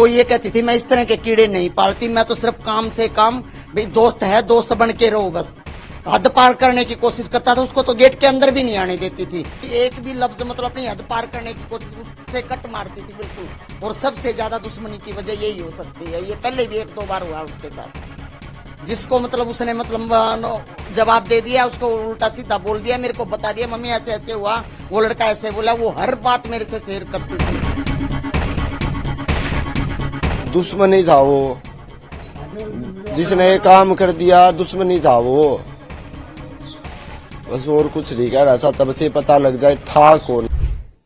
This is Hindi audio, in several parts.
वो ये कहती थी मैं इस तरह के कीड़े नहीं पालती, मैं तो सिर्फ काम से काम, भाई दोस्त है दोस्त बन के रहो बस। हद पार करने की कोशिश करता था, उसको तो गेट के अंदर भी नहीं आने देती थी। एक भी लफ्ज मतलब अपनी हद पार करने की कोशिश, उससे कट मारती थी बिल्कुल। और सबसे ज्यादा दुश्मनी की वजह यही हो सकती है, ये पहले भी 1-2 बार हुआ उसके साथ, जिसको मतलब उसने मतलब जवाब दे दिया, उसको उल्टा सीधा बोल दिया, मेरे को बता दिया मम्मी ऐसे ऐसे हुआ, वो लड़का ऐसे बोला, वो हर बात मेरे से शेयर करती थी। दुश्मनी था वो, जिसने ये काम कर दिया दुश्मनी था वो, बस और कुछ नहीं कह रहा था। तब से पता लग जाए था कौन।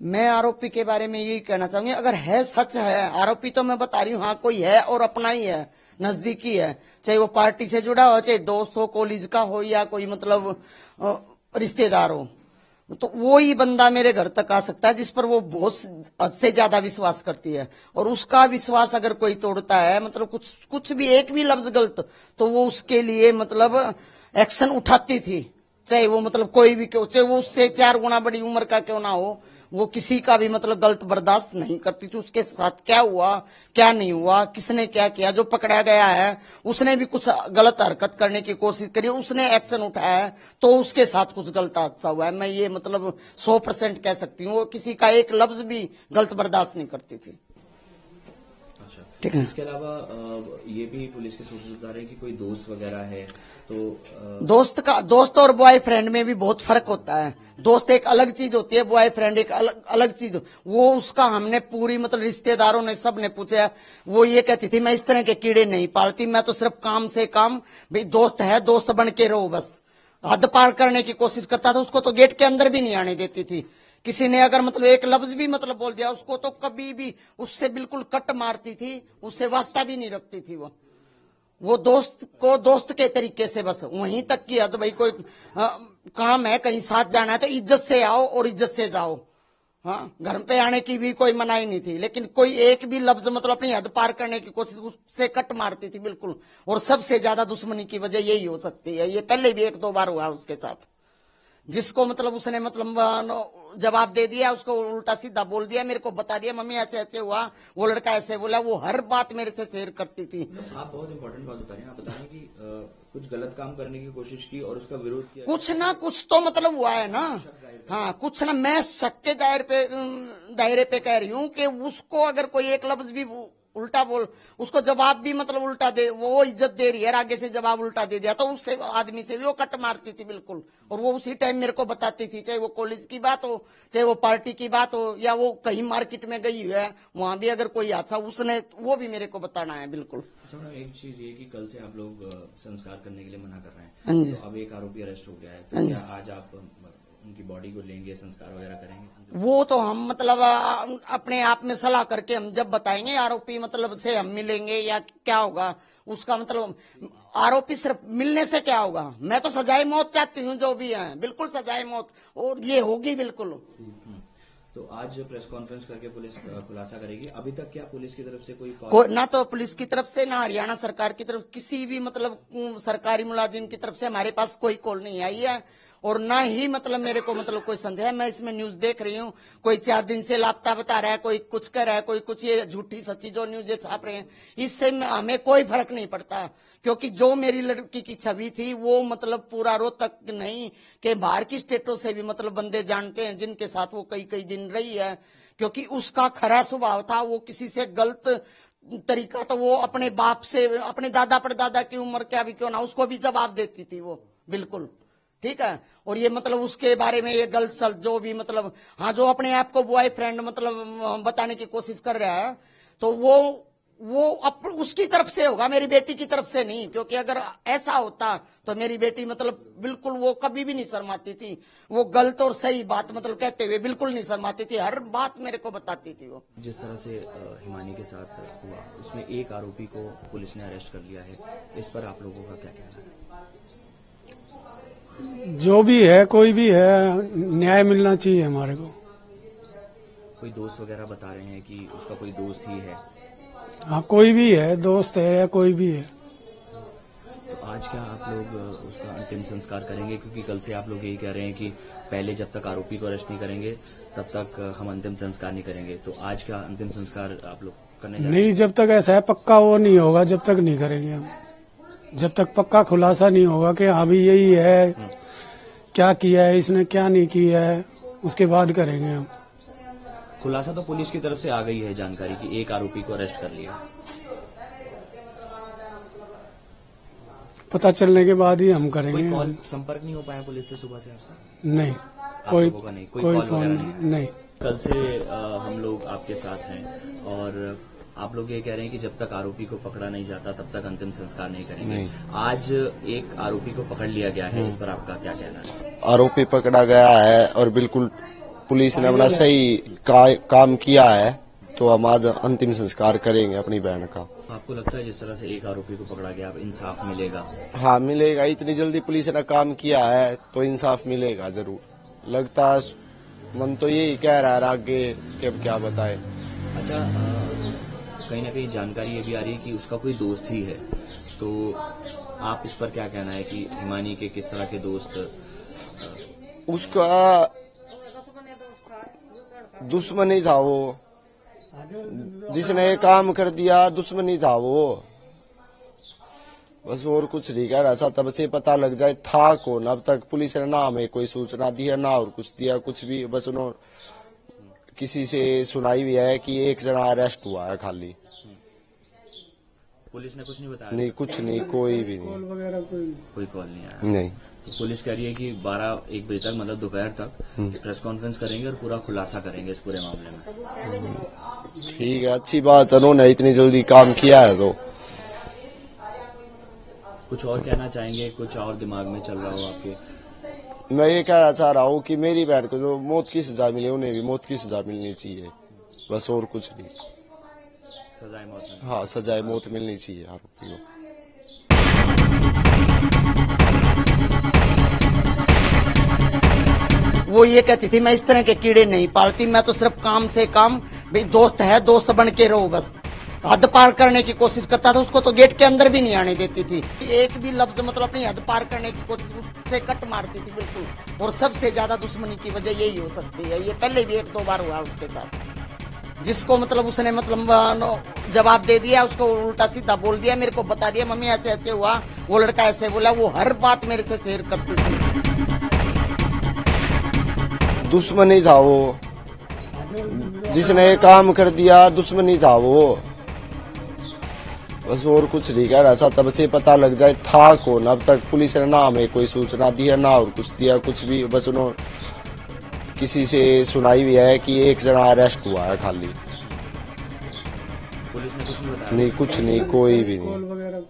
मैं आरोपी के बारे में यही कहना चाहूंगी, अगर है सच है आरोपी तो मैं बता रही हूँ, हाँ कोई है और अपना ही है, नजदीकी है, चाहे वो पार्टी से जुड़ा हो, चाहे दोस्त हो, कॉलेज का हो, या कोई मतलब रिश्तेदार हो, तो वो ही बंदा मेरे घर तक आ सकता है जिस पर वो बहुत हद से ज्यादा विश्वास करती है। और उसका विश्वास अगर कोई तोड़ता है, मतलब कुछ भी एक भी लफ्ज गलत, तो वो उसके लिए मतलब एक्शन उठाती थी, चाहे वो मतलब कोई भी क्यों, चाहे वो उससे 4 गुना बड़ी उम्र का क्यों ना हो, वो किसी का भी मतलब गलत बर्दाश्त नहीं करती थी। उसके साथ क्या हुआ क्या नहीं हुआ, किसने क्या किया, जो पकड़ा गया है उसने भी कुछ गलत हरकत करने की कोशिश करी, उसने एक्शन उठाया है, तो उसके साथ कुछ गलत हादसा हुआ है, मैं ये मतलब 100% कह सकती हूँ। वो किसी का एक लफ्ज भी गलत बर्दाश्त नहीं करती थी। ठीक है। इसके अलावा ये भी पुलिस के सोर्सेज बता रहे हैं कि कोई दोस्त वगैरह है, तो दोस्त और बॉयफ्रेंड में भी बहुत फर्क होता है। दोस्त एक अलग चीज होती है, बॉयफ्रेंड एक अलग चीज। वो उसका हमने पूरी मतलब रिश्तेदारों ने सब ने पूछा, वो ये कहती थी मैं इस तरह के कीड़े नहीं पालती, मैं तो सिर्फ काम से काम, भाई दोस्त है दोस्त बन के रहो बस। हद पार करने की कोशिश करता था, उसको तो गेट के अंदर भी नहीं आने देती थी। किसी ने अगर मतलब एक लफ्ज भी मतलब बोल दिया, उसको तो कभी भी उससे बिल्कुल कट मारती थी, उससे वास्ता भी नहीं रखती थी। वो दोस्त को दोस्त के तरीके से बस वहीं तक की हद, भाई कोई काम है कहीं साथ जाना है तो इज्जत से आओ और इज्जत से जाओ, हाँ घर पे आने की भी कोई मनाही नहीं थी। लेकिन कोई एक भी लफ्ज मतलब अपनी हद पार करने की कोशिश, उससे कट मारती थी बिल्कुल। और सबसे ज्यादा दुश्मनी की वजह यही हो सकती है, ये पहले भी 1-2 बार हुआ उसके साथ, जिसको मतलब उसने मतलब जवाब दे दिया, उसको उल्टा सीधा बोल दिया, मेरे को बता दिया मम्मी ऐसे ऐसे हुआ, वो लड़का ऐसे बोला, वो हर बात मेरे से शेयर करती थी। आप बहुत इंपॉर्टेंट बात बता रहे हैं। आप बता रहे हैं कि कुछ गलत काम करने की कोशिश की और उसका विरोध किया, कुछ ना कुछ तो मतलब हुआ है ना, हाँ कुछ ना। मैं शक के दायरे पे कह रही हूँ कि उसको अगर कोई एक लफ्ज भी उल्टा बोल, उसको जवाब भी मतलब उल्टा दे, वो इज्जत दे रही है, आगे से जवाब उल्टा दे दिया, तो उससे आदमी से भी वो कट मारती थी बिल्कुल। और वो उसी टाइम मेरे को बताती थी, चाहे वो कॉलेज की बात हो, चाहे वो पार्टी की बात हो, या वो कहीं मार्केट में गई है वहां भी अगर कोई हादसा, उसने वो भी मेरे को बताना है बिल्कुल। अच्छा मैडम, एक चीज ये कि कल से आप लोग संस्कार करने के लिए मना कर रहे हाँ हैं, जी। तो अब एक आरोपी अरेस्ट हो गया है, तो क्या आज आप उनकी बॉडी को लेंगे, संस्कार वगैरह करेंगे? वो तो हम मतलब अपने आप में सलाह करके हम जब बताएंगे, आरोपी मतलब से हम मिलेंगे या क्या होगा उसका मतलब, आरोपी सिर्फ मिलने से क्या होगा, मैं तो सजाए मौत चाहती हूँ, जो भी है बिल्कुल सजाए मौत, और ये होगी बिल्कुल। तो आज प्रेस कॉन्फ्रेंस करके पुलिस खुलासा करेगी। अभी तक क्या पुलिस की तरफ से कोई ना तो पुलिस की तरफ से, ना हरियाणा सरकार की तरफ, किसी भी मतलब सरकारी मुलाजिम की तरफ से हमारे पास कोई कॉल नहीं आई है, और ना ही मतलब मेरे को मतलब कोई संदेह है। मैं इसमें न्यूज देख रही हूँ, कोई 4 दिन से लापता बता रहा है, कोई कुछ कर रहा है, कोई कुछ, ये झूठी सच्ची जो न्यूज छाप रहे हैं, इससे हमें कोई फर्क नहीं पड़ता। क्योंकि जो मेरी लड़की की छवि थी वो मतलब पूरा रोहतक नहीं के बाहर की स्टेटों से भी मतलब बंदे जानते हैं, जिनके साथ वो कई दिन रही है। क्योंकि उसका खरा स्वभाव था, वो किसी से गलत तरीका, तो वो अपने बाप से, अपने दादा परदादा की उम्र क्या भी क्यों ना, उसको भी जवाब देती थी वो बिल्कुल। ठीक है। और ये मतलब उसके बारे में ये गलत सलत जो भी मतलब, हाँ जो अपने आप को बॉयफ्रेंड मतलब बताने की कोशिश कर रहा है, तो वो उसकी तरफ से होगा, मेरी बेटी की तरफ से नहीं। क्योंकि अगर ऐसा होता तो मेरी बेटी मतलब बिल्कुल वो कभी भी नहीं शर्माती थी, वो गलत और सही बात मतलब कहते हुए बिल्कुल नहीं शर्माती थी, हर बात मेरे को बताती थी वो। जिस तरह से हिमानी के साथ हुआ, उसमें एक आरोपी को पुलिस ने अरेस्ट कर लिया है, इस पर आप लोगों का क्या कहना है? जो भी है, कोई भी है, न्याय मिलना चाहिए हमारे को। कोई दोस्त वगैरह बता रहे हैं कि उसका कोई दोस्त ही है, हाँ कोई भी है, दोस्त है या कोई भी है। तो आज क्या आप लोग उसका अंतिम संस्कार करेंगे? क्योंकि कल से आप लोग यही कह रहे हैं कि पहले जब तक आरोपी को अरेस्ट नहीं करेंगे तब तक हम अंतिम संस्कार नहीं करेंगे, तो आज क्या अंतिम संस्कार आप लोग करने जा रहे नहीं, जब तक ऐसा है पक्का वो नहीं होगा, जब तक नहीं करेंगे हम। जब तक पक्का खुलासा नहीं होगा कि हाँ भी यही है, क्या किया है इसने, क्या नहीं किया है, उसके बाद करेंगे हम। हैं? खुलासा तो पुलिस की तरफ से आ गई है जानकारी कि एक आरोपी को अरेस्ट कर लिया। पता चलने के बाद ही हम कोई करेंगे। कॉल संपर्क नहीं हो पाया पुलिस से सुबह से आपका? नहीं, आप कोई लोगों का नहीं, कोई कोई कॉल फोन वगैरह नहीं, नहीं। कल से हम लोग आपके साथ हैं और आप लोग ये कह रहे हैं कि जब तक आरोपी को पकड़ा नहीं जाता तब तक अंतिम संस्कार नहीं करेंगे। नहीं। आज एक आरोपी को पकड़ लिया गया है, इस पर आपका क्या कहना है? आरोपी पकड़ा गया है और बिल्कुल पुलिस ने अपना सही काम किया है, तो हम आज अंतिम संस्कार करेंगे अपनी बहन का। आपको लगता है जिस तरह से एक आरोपी को पकड़ा गया अब इंसाफ मिलेगा? हाँ मिलेगा, इतनी जल्दी पुलिस ने काम किया है तो इंसाफ मिलेगा जरूर। लगता है, मन तो यही कह रहा है, आगे कि अब क्या बताए। अच्छा, कहीं ना कहीं जानकारी ये भी आ रही है कि उसका कोई दोस्त ही है, तो आप इस पर क्या कहना है कि हिमानी के किस तरह के दोस्त? उसका दुश्मनी था वो, जिसने ये काम कर दिया दुश्मनी था वो, बस और कुछ नहीं कह रहा था। तब से पता लग जाए था कौन। अब तक पुलिस ने ना हमें कोई सूचना दी है ना और कुछ दिया, कुछ भी। बस उन्होंने किसी से सुनाई भी है कि एक जना अरेस्ट हुआ है खाली। पुलिस ने कुछ नहीं बताया? नहीं, कुछ नहीं, कोई भी नहीं, वगैरह कोई कॉल नहीं आया? नहीं। तो पुलिस कह रही है कि 12-1 बजे तक, मतलब दोपहर तक प्रेस कॉन्फ्रेंस करेंगे और पूरा खुलासा करेंगे इस पूरे मामले में। ठीक है, अच्छी बात है, उन्होंने इतनी जल्दी काम किया है तो। कुछ और कहना चाहेंगे? कुछ और दिमाग में चल रहा हो आपके? मैं ये कहना चाह रहा हूँ कि मेरी बहन को जो मौत की सजा मिले, उन्हें भी मौत की सजा मिलनी चाहिए, बस और कुछ नहीं। सजाए मौत में? हाँ, सजाए मौत मिलनी चाहिए आरोपी को। वो ये कहती थी मैं इस तरह के कीड़े नहीं पालती, मैं तो सिर्फ काम से काम, भाई दोस्त है दोस्त बन के रहो बस। हद पार करने की कोशिश करता था, उसको तो गेट के अंदर भी नहीं आने देती थी। एक भी लफ्ज मतलब अपनी हद पार करने की कोशिश, उससे कट मारती थी बिल्कुल। और सबसे ज्यादा दुश्मनी की वजह यही हो सकती है, ये पहले भी 1-2 बार हुआ उसके साथ। जिसको मतलब उसने मतलब जवाब दे दिया, उसको उल्टा सीधा बोल दिया, मेरे को बता दिया मम्मी ऐसे ऐसे हुआ, वो लड़का ऐसे बोला, वो हर बात मेरे से शेयर करती थी। दुश्मनी था वो, जिसने ये काम कर दिया दुश्मनी था वो, बस और कुछ नहीं कह रहा था। तब से पता लग जाए था कौन। अब तक पुलिस ने ना हमें कोई सूचना दी है ना और कुछ दिया, कुछ भी। बस उन्होंने किसी से सुनाई भी है कि एक जना अरेस्ट हुआ है खाली। पुलिस ने कुछ नहीं बताया? नहीं, कुछ नहीं, कोई भी नहीं। वगैरह